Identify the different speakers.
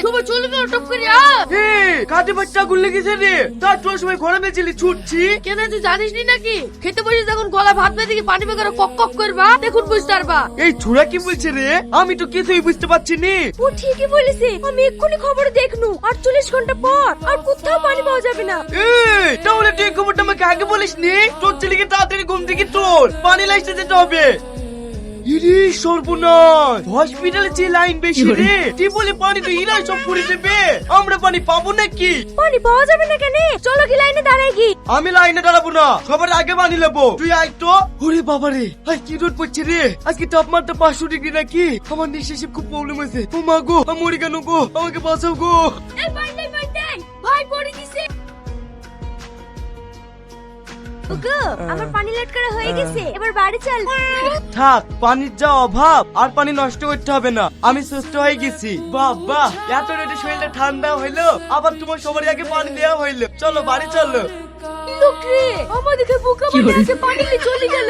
Speaker 1: তোমার চলে গেল টপ করে
Speaker 2: কাটে বাচ্চা গুলে গেছে রে। তার তোর সময় ঘরে মেয়েছিলি ছুটছি।
Speaker 1: কেন তুই জানিস নি নাকি? খেতে বসে যখন গলা ভাত বেঁধে কি পানি বেকার কক কক করবা দেখুন বুঝতে পারবা।
Speaker 2: এই ছোড়া কি বলছে রে? আমি তো কিছুই বুঝতে পারছি নি।
Speaker 3: ও ঠিকই বলেছে, আমি এক্ষুনি খবর দেখনু 48 ঘন্টা পর আর কোথাও পানি পাওয়া যাবে না।
Speaker 2: তাহলে তুই খবরটা আমাকে আগে বলিস নি? তোর ছেলেকে তাড়াতাড়ি ঘুম থেকে তোর পানি লাইতে যেতে হবে। ইরে সর্বনাশ, হসপিটালে যে লাইন বেশি রে, তুই বলে পানি তো ইরাই সব করে দেবে, আমরা পানি পাবো নাকি?
Speaker 3: পানি পাওয়া যাবে না কেন? চলো কি লাইনে দাঁড়াই কি?
Speaker 2: আমি লাইনে দাঁড়াবো না, সবার আগে পানি নেবো। তুই আয় তো। ওরে বাবা রে, আজ কি রোদ পড়ছে রে। আজকে তাপমাত্রা 500 ডিগ্রি নাকি? আমার নিঃশ্বাসে খুব প্রবলেম আছে। ও মা গো, আমি মরি কেন গো, আমাকে বাঁচাও গো।
Speaker 3: এই ভাই পড়ে গেছে। ওগো, আমার পানি লেট করা হয়ে গেছে, এবার বাড়ি চল।
Speaker 2: থাক, পানির যা অভাব, আর পানি নষ্ট করতে হবে না, আমি সুস্থ হয়ে গেছি। বাবা, এত রেটে শরীরটা ঠান্ডা হইলো, আবার তোমার সবার আগে পানি দেওয়া হইলো। চলো বাড়ি চলো।
Speaker 3: লোক রে, আমাদেরকে বোকা বানিয়ে পানি নিয়ে চলে গেল।